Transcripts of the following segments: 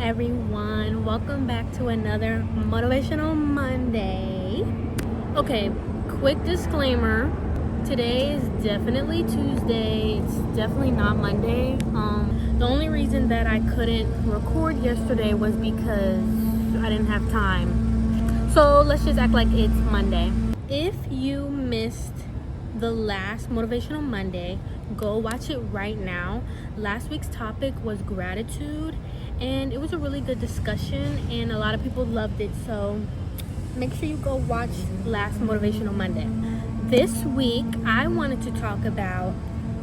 everyone. Welcome back to another Motivational Monday. Okay, quick disclaimer. Today is definitely Tuesday. It's definitely not Monday. The only reason that I couldn't record yesterday was because I didn't have time. So let's just act like it's Monday. If you missed the last Motivational Monday, go watch it right now. Last week's topic was gratitude, and it was a really good discussion and a lot of people loved it, so make sure you go watch last Motivational Monday. This week I wanted to talk about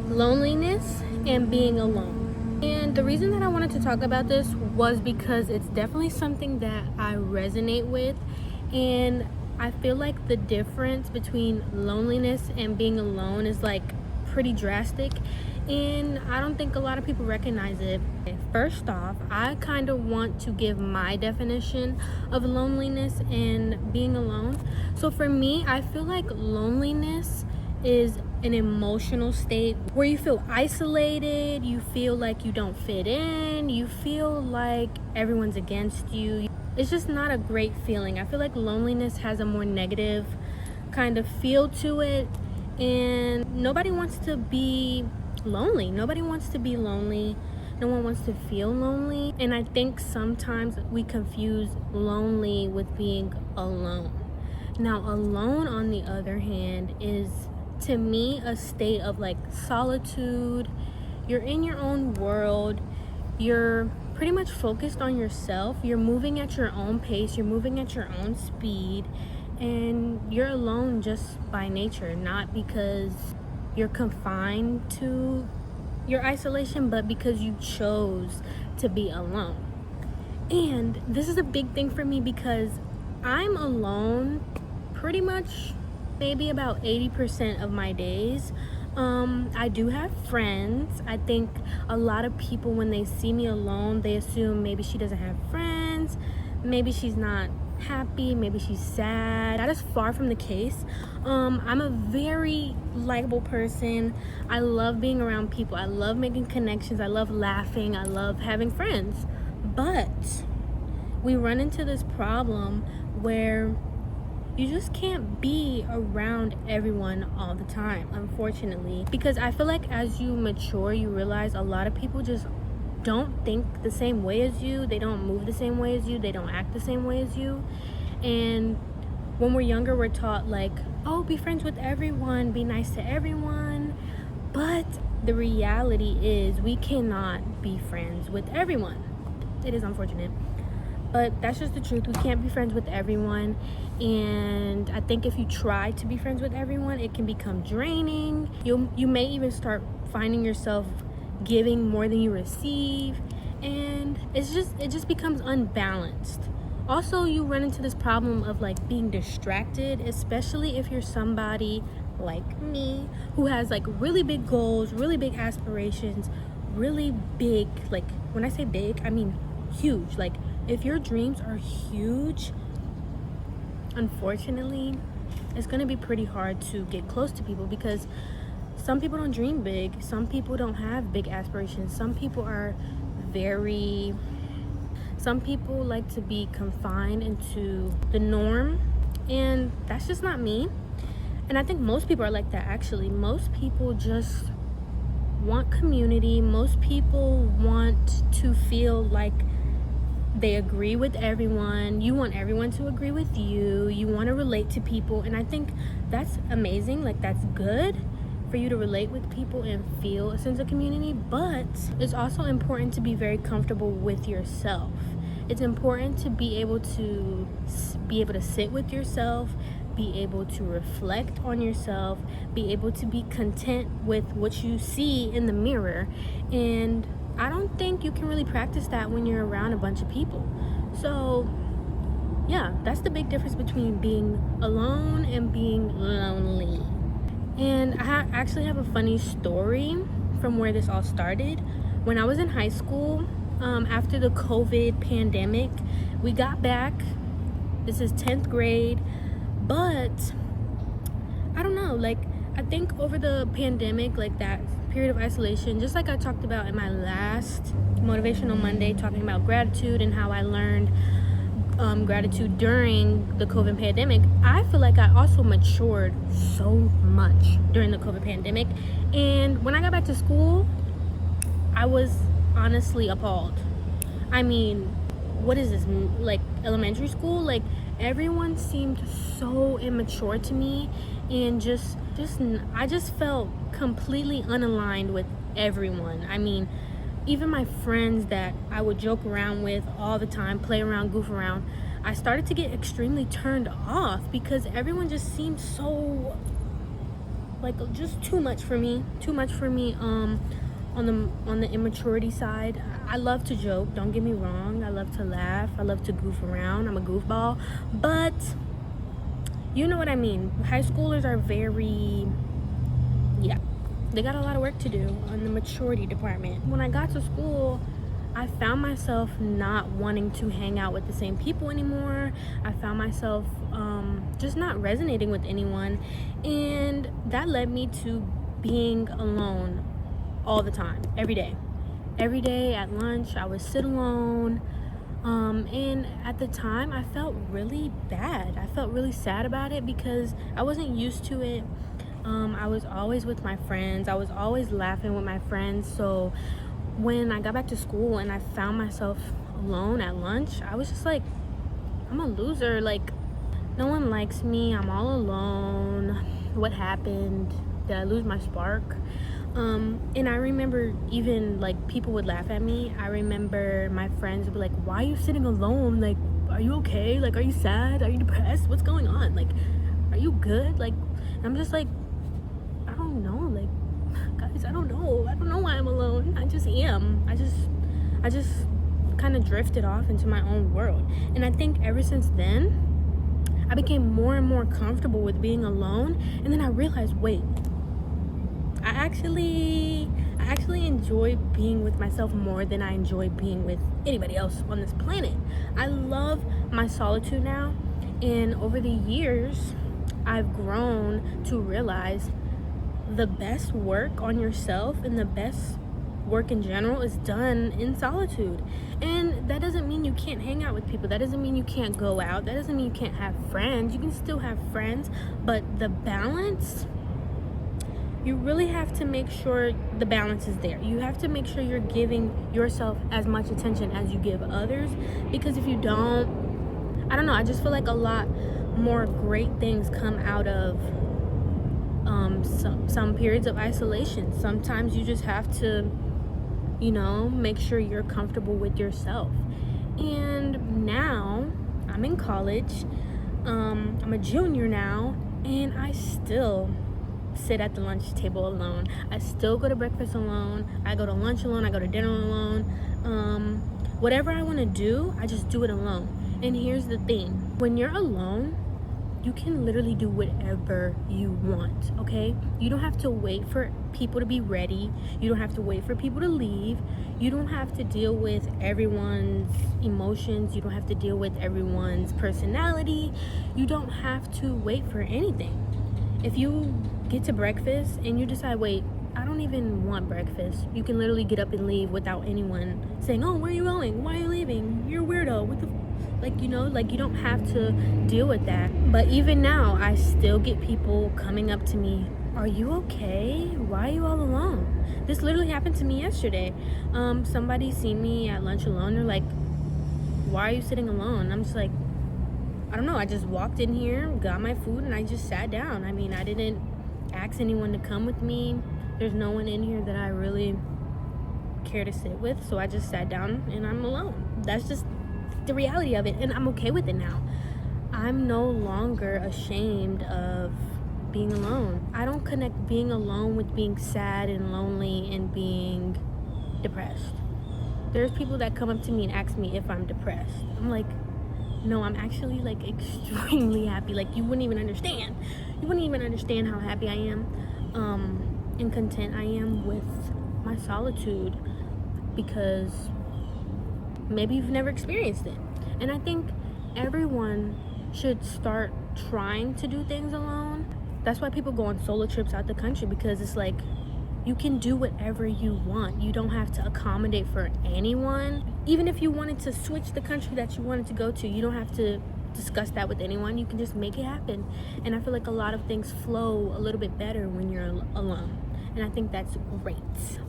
loneliness and being alone. And the reason that I wanted to talk about this was because it's definitely something that I resonate with, and I feel like the difference between loneliness and being alone is like pretty drastic, and I don't think a lot of people recognize it. First off, I kind of want to give my definition of loneliness and being alone. So for me, I feel like loneliness is an emotional state where you feel isolated, you feel like you don't fit in, you feel like everyone's against you. It's just not a great feeling. I feel like loneliness has a more negative kind of feel to it, and nobody wants to be lonely. Nobody wants to be lonely. No one wants to feel lonely. And I think sometimes we confuse lonely with being alone. Now, alone, on the other hand, is to me a state of like solitude. You're in your own world. You're pretty much focused on yourself. You're moving at your own pace. You're moving at your own speed. And you're alone just by nature, not because you're confined to your isolation, but because you chose to be alone. And this is a big thing for me because I'm alone pretty much maybe about 80% of my days. I do have friends. I think a lot of people, when they see me alone, they assume maybe she doesn't have friends, maybe she's not happy, maybe she's sad. That is far from the case. I'm a very likable person. I love being around people. I love making connections. I love laughing. I love having friends. But we run into this problem where you just can't be around everyone all the time, unfortunately. Because I feel like as you mature, you realize a lot of people just don't think the same way as you. They don't move the same way as you. They don't act the same way as you. And when we're younger, we're taught like, oh, be friends with everyone, be nice to everyone. But the reality is we cannot be friends with everyone. It is unfortunate, but that's just the truth. We can't be friends with everyone. And I think if you try to be friends with everyone, it can become draining. You may even start finding yourself giving more than you receive, and it just becomes unbalanced. Also, you run into this problem of like being distracted, especially if you're somebody like me who has like really big goals, really big aspirations, really big, like when I say big, I mean huge. Like if your dreams are huge, unfortunately it's going to be pretty hard to get close to people, because some people don't dream big. Some people don't have big aspirations. Some people like to be confined into the norm, and that's just not me. And I think most people are like that, actually. Most people just want community. Most people want to feel like they agree with everyone. You want everyone to agree with you. You want to relate to people, and I think that's amazing. Like, that's good for you to relate with people and feel a sense of community, but it's also important to be very comfortable with yourself. It's important to be able to sit with yourself, be able to reflect on yourself, be able to be content with what you see in the mirror. And I don't think you can really practice that when you're around a bunch of people. So yeah, that's the big difference between being alone and being lonely. And I actually have a funny story from where this all started. When I was in high school, after the COVID pandemic, we got back. This is 10th grade. But I don't know, like I think over the pandemic, like that period of isolation, just like I talked about in my last Motivational Monday, talking about gratitude and how I learned gratitude during the COVID pandemic, I feel like I also matured so much during the COVID pandemic. And when I got back to school, I was honestly appalled. I mean, what is this, like elementary school? Like, everyone seemed so immature to me, and I just felt completely unaligned with everyone. I mean, even my friends that I would joke around with all the time, play around, goof around, I started to get extremely turned off because everyone just seemed so, like, just too much for me on the immaturity side. I love to joke, don't get me wrong. I love to laugh, I love to goof around. I'm a goofball, but you know what I mean. High schoolers are very, yeah, they got a lot of work to do on the maturity department. When I got to school, I found myself not wanting to hang out with the same people anymore. I found myself just not resonating with anyone, and that led me to being alone all the time, every day at lunch I would sit alone, and at the time I felt really bad. I felt really sad about it because I wasn't used to it. I was always with my friends, I was always laughing with my friends. So when I got back to school and I found myself alone at lunch, I was just like, I'm a loser, like, no one likes me, I'm all alone. What happened? Did I lose my spark? And I remember even, like, people would laugh at me. I remember my friends would be like, why are you sitting alone? Like, are you okay? Like, are you sad? Are you depressed? What's going on? Like, are you good? Like, I'm just like, I don't know. Like, guys, I don't know why I'm alone. I just am. I just kind of drifted off into my own world. And I think ever since then, I became more and more comfortable with being alone. And then I realized, wait, I actually enjoy being with myself more than I enjoy being with anybody else on this planet. I love my solitude now, and over the years I've grown to realize the best work on yourself and the best work in general is done in solitude. And that doesn't mean you can't hang out with people, that doesn't mean you can't go out, that doesn't mean you can't have friends. You can still have friends, but the balance, you really have to make sure the balance is there. You have to make sure you're giving yourself as much attention as you give others, because if you don't, I don't know, I just feel like a lot more great things come out of some periods of isolation. Sometimes you just have to, make sure you're comfortable with yourself. And now I'm in college, I'm a junior now, and I still sit at the lunch table alone. I still go to breakfast alone, I go to lunch alone, I go to dinner alone. Whatever I want to do, I just do it alone. And here's the thing, when you're alone, you can literally do whatever you want, okay? You don't have to wait for people to be ready. You don't have to wait for people to leave. You don't have to deal with everyone's emotions. You don't have to deal with everyone's personality. You don't have to wait for anything. If you get to breakfast and you decide, wait, I don't even want breakfast, you can literally get up and leave without anyone saying, oh, where are you going? Why are you leaving? You're a weirdo. What the you don't have to deal with that. But even now, I still get people coming up to me, are you okay? Why are you all alone? This literally happened to me yesterday. Somebody seen me at lunch alone. They're like, why are you sitting alone? I'm just like, I don't know, I just walked in here, got my food, and I just sat down. I mean, I didn't ask anyone to come with me. There's no one in here that I really care to sit with, so I just sat down and I'm alone. That's just the reality of it, and I'm okay with it now. I'm no longer ashamed of being alone. I don't connect being alone with being sad and lonely and being depressed. There's people that come up to me and ask me if I'm depressed. I'm like, no, I'm actually like extremely happy. Like, you wouldn't even understand how happy I am and content I am with my solitude, because maybe you've never experienced it. And I think everyone should start trying to do things alone. That's why people go on solo trips out the country, because it's like, You can do whatever you want. You don't have to accommodate for anyone. Even if you wanted to switch the country that you wanted to go to, you don't have to discuss that with anyone. You can just make it happen. And I feel like a lot of things flow a little bit better when you're alone. And I think that's great.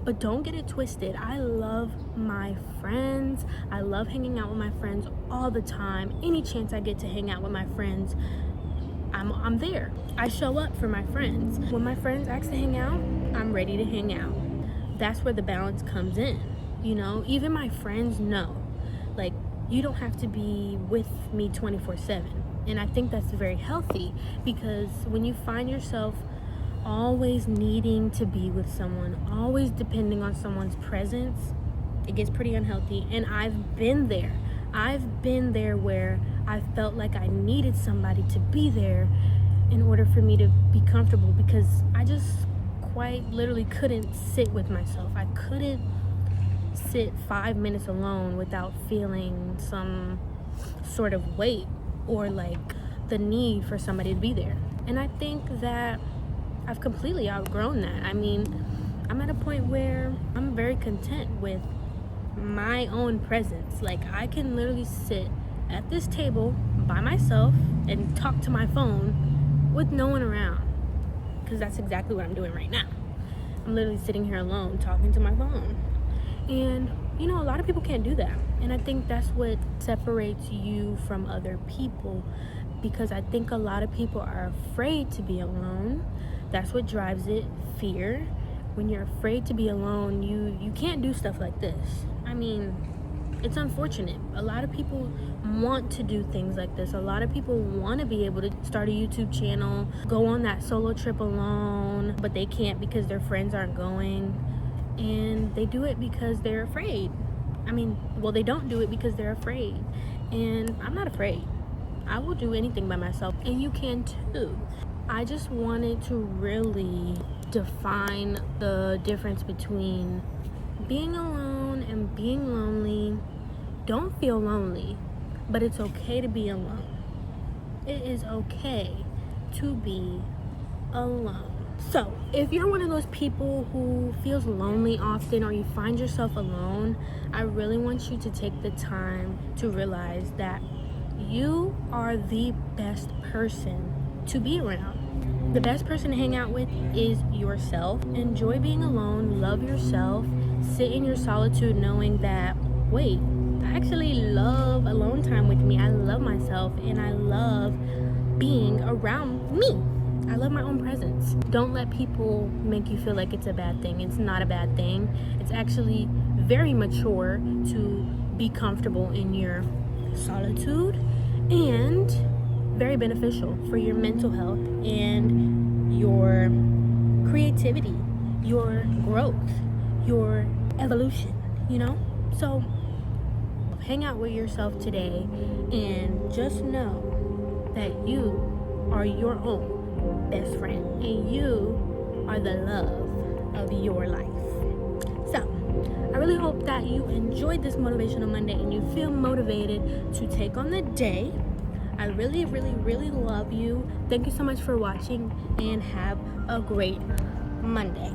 But don't get it twisted. I love my friends. I love hanging out with my friends all the time. Any chance I get to hang out with my friends, I'm there. I show up for my friends. When my friends ask to hang out, I'm ready to hang out. That's where the balance comes in. You know, even my friends know, like, you don't have to be with me 24/7. And I think that's very healthy, because when you find yourself always needing to be with someone, always depending on someone's presence, it gets pretty unhealthy. And I've been there where I felt like I needed somebody to be there in order for me to be comfortable, because I just quite literally couldn't sit with myself. I couldn't sit 5 minutes alone without feeling some sort of weight or like the need for somebody to be there. And I think that I've completely outgrown that. I mean, I'm at a point where I'm very content with my own presence. Like, I can literally sit at this table by myself and talk to my phone with no one around, because that's exactly what I'm doing right now. I'm literally sitting here alone talking to my phone. And you know, a lot of people can't do that, and I think that's what separates you from other people, because I think a lot of people are afraid to be alone. That's what drives it, fear. When you're afraid to be alone, you can't do stuff like this. I mean, it's unfortunate. A lot of people want to do things like this. A lot of people want to be able to start a YouTube channel, go on that solo trip alone, but they can't because their friends aren't going. And they do it because they're afraid. I mean, well, they don't do it because they're afraid. And I'm not afraid. I will do anything by myself, and you can too. I just wanted to really define the difference between being alone and being lonely. Don't feel lonely, but it's okay to be alone. It is okay to be alone. So, if you're one of those people who feels lonely often, or you find yourself alone, I really want you to take the time to realize that you are the best person to be around. The best person to hang out with is yourself. Enjoy being alone, love yourself, sit in your solitude knowing that, wait, I actually love alone time with me. I love myself, and I love being around me. I love my own presence. Don't let people make you feel like it's a bad thing. It's not a bad thing. It's actually very mature to be comfortable in your solitude, and very beneficial for your mental health and your creativity, your growth, your evolution, you know? So hang out with yourself today, and just know that you are your own best friend, and you are the love of your life. So I really hope that you enjoyed this Motivational Monday and you feel motivated to take on the day. I really, really, really love you. Thank you so much for watching, and have a great Monday.